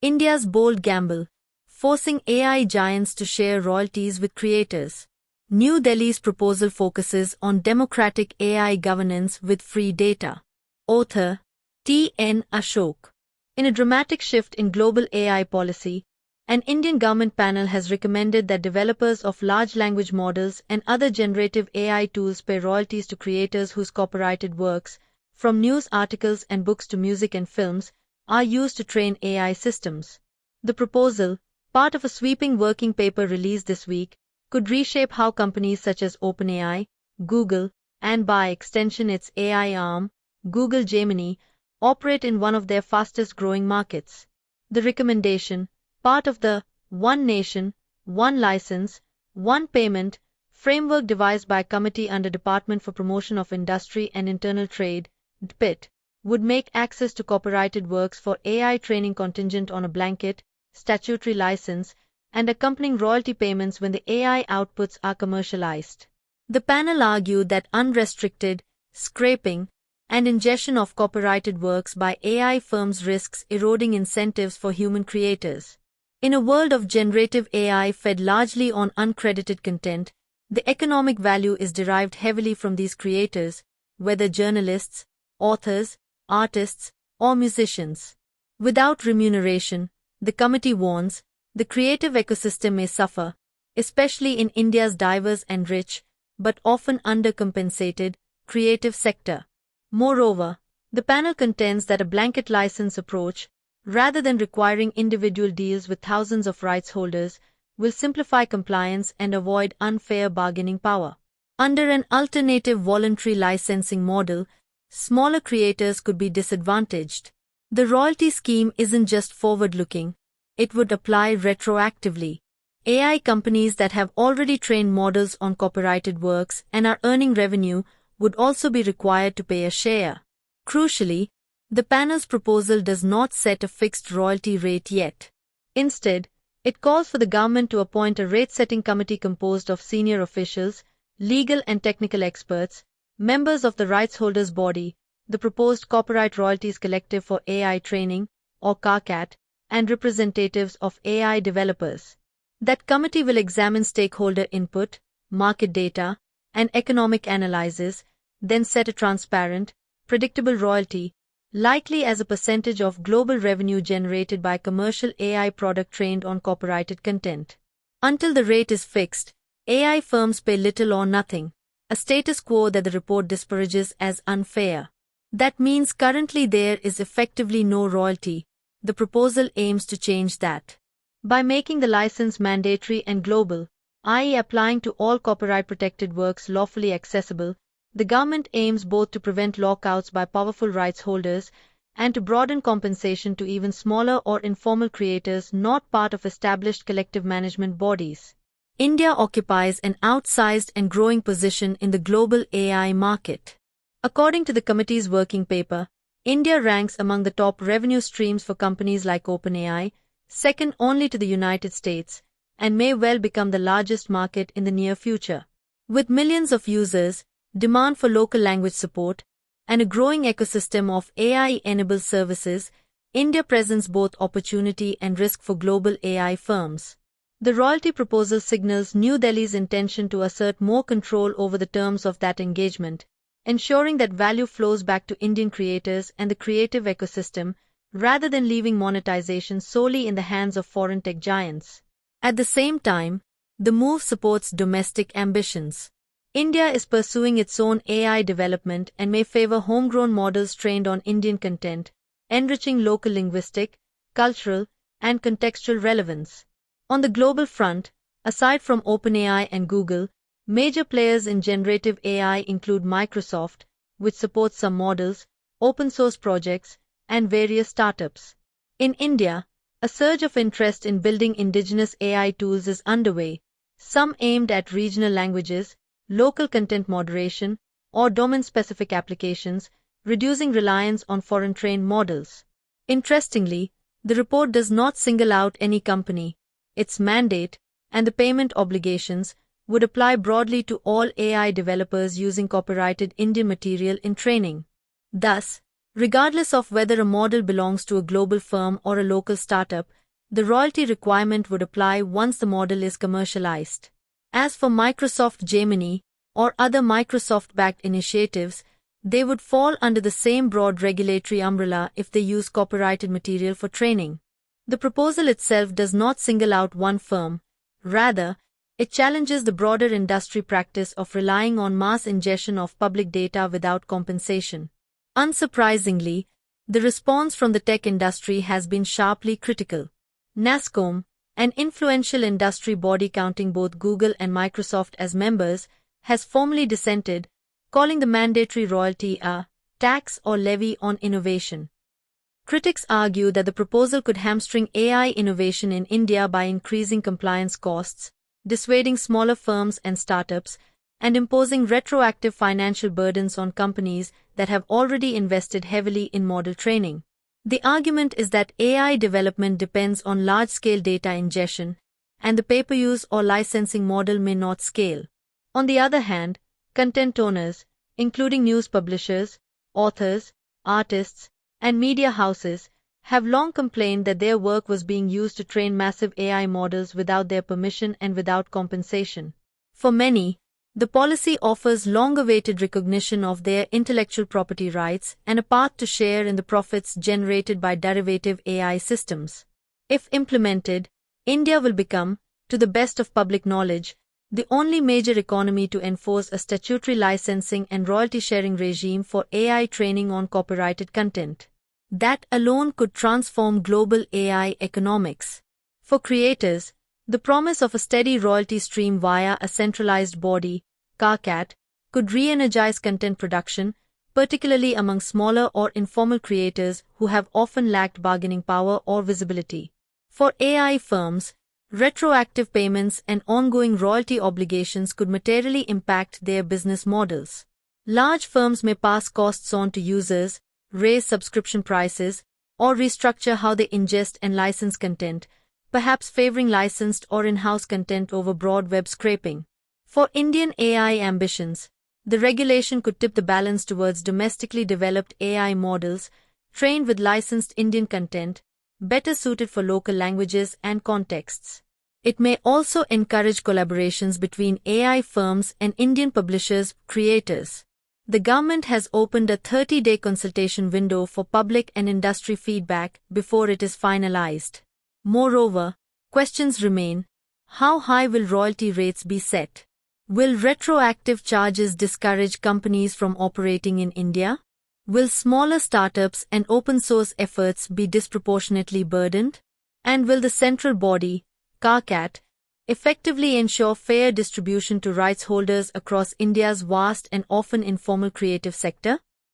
India's bold gamble, forcing AI giants to share royalties with creators. New Delhi's proposal focuses on democratic AI governance with free data. Author T.N. Ashok. In a dramatic shift in global AI policy, an Indian government panel has recommended that developers of large language models and other generative AI tools pay royalties to creators whose copyrighted works, from news articles and books to music and films, are used to train AI systems. The proposal, part of a sweeping working paper released this week, could reshape how companies such as OpenAI, Google, and by extension its AI arm, Google Gemini, operate in one of their fastest-growing markets. The recommendation, part of the One Nation, One License, One Payment framework devised by a committee under Department for Promotion of Industry and Internal Trade, DPIT, would make access to copyrighted works for AI training contingent on a blanket, statutory license, and accompanying royalty payments when the AI outputs are commercialized. The panel argued that unrestricted scraping and ingestion of copyrighted works by AI firms risks eroding incentives for human creators. In a world of generative AI fed largely on uncredited content, the economic value is derived heavily from these creators, whether journalists, authors, artists, or musicians. Without remuneration, the committee warns, the creative ecosystem may suffer, especially in India's diverse and rich, but often undercompensated, creative sector. Moreover, the panel contends that a blanket license approach, rather than requiring individual deals with thousands of rights holders, will simplify compliance and avoid unfair bargaining power. Under an alternative voluntary licensing model, smaller creators could be disadvantaged. The royalty scheme isn't just forward-looking, it would apply retroactively. AI companies that have already trained models on copyrighted works and are earning revenue would also be required to pay a share. Crucially, the panel's proposal does not set a fixed royalty rate yet. Instead, it calls for the government to appoint a rate-setting committee composed of senior officials, legal and technical experts, members of the rights holders body, the proposed Copyright Royalties Collective for AI Training, or CARCAT, and representatives of AI developers. That committee will examine stakeholder input, market data, and economic analysis, then set a transparent, predictable royalty, likely as a percentage of global revenue generated by commercial AI product trained on copyrighted content. Until the rate is fixed, AI firms pay little or nothing, a status quo that the report disparages as unfair. That means currently there is effectively no royalty. The proposal aims to change that. By making the license mandatory and global, i.e. applying to all copyright-protected works lawfully accessible, the government aims both to prevent lockouts by powerful rights holders and to broaden compensation to even smaller or informal creators not part of established collective management bodies. India occupies an outsized and growing position in the global AI market. According to the committee's working paper, India ranks among the top revenue streams for companies like OpenAI, second only to the United States, and may well become the largest market in the near future. With millions of users, demand for local language support, and a growing ecosystem of AI-enabled services, India presents both opportunity and risk for global AI firms. The royalty proposal signals New Delhi's intention to assert more control over the terms of that engagement, ensuring that value flows back to Indian creators and the creative ecosystem, rather than leaving monetization solely in the hands of foreign tech giants. At the same time, the move supports domestic ambitions. India is pursuing its own AI development and may favor homegrown models trained on Indian content, enriching local linguistic, cultural, and contextual relevance. On the global front, aside from OpenAI and Google, major players in generative AI include Microsoft, which supports some models, open-source projects, and various startups. In India, a surge of interest in building indigenous AI tools is underway, some aimed at regional languages, local content moderation, or domain-specific applications, reducing reliance on foreign-trained models. Interestingly, the report does not single out any company. Its mandate, and the payment obligations, would apply broadly to all AI developers using copyrighted Indian material in training. Thus, Regardless of whether a model belongs to a global firm or a local startup, the royalty requirement would apply once the model is commercialized. As for Microsoft Gemini, or other Microsoft-backed initiatives, they would fall under the same broad regulatory umbrella if they use copyrighted material for training. The proposal itself does not single out one firm. Rather, it challenges the broader industry practice of relying on mass ingestion of public data without compensation. Unsurprisingly, the response from the tech industry has been sharply critical. NASSCOM, an influential industry body counting both Google and Microsoft as members, has formally dissented, calling the mandatory royalty a tax or levy on innovation. Critics argue that the proposal could hamstring AI innovation in India by increasing compliance costs, dissuading smaller firms and startups, and imposing retroactive financial burdens on companies that have already invested heavily in model training. The argument is that AI development depends on large-scale data ingestion, and the pay-per-use or licensing model may not scale. On the other hand, content owners, including news publishers, authors, artists, and media houses, have long complained that their work was being used to train massive AI models without their permission and without compensation. For many, the policy offers long-awaited recognition of their intellectual property rights and a path to share in the profits generated by derivative AI systems. If implemented, India will become, to the best of public knowledge, the only major economy to enforce a statutory licensing and royalty-sharing regime for AI training on copyrighted content. That alone could transform global AI economics. For creators, the promise of a steady royalty stream via a centralized body, CARCAT, could re-energize content production, particularly among smaller or informal creators who have often lacked bargaining power or visibility. For AI firms, retroactive payments and ongoing royalty obligations could materially impact their business models. Large firms may pass costs on to users, raise subscription prices, or restructure how they ingest and license content, perhaps favoring licensed or in-house content over broad web scraping. For Indian AI ambitions, the regulation could tip the balance towards domestically developed AI models, trained with licensed Indian content, better suited for local languages and contexts. It may also encourage collaborations between AI firms and Indian publishers, creators. The government has opened a 30-day consultation window for public and industry feedback before it is finalized. Moreover, questions remain: how high will royalty rates be set? Will retroactive charges discourage companies from operating in India? Will smaller startups and open-source efforts be disproportionately burdened? And will the central body, CARCAT, effectively ensure fair distribution to rights holders across India's vast and often informal creative sector?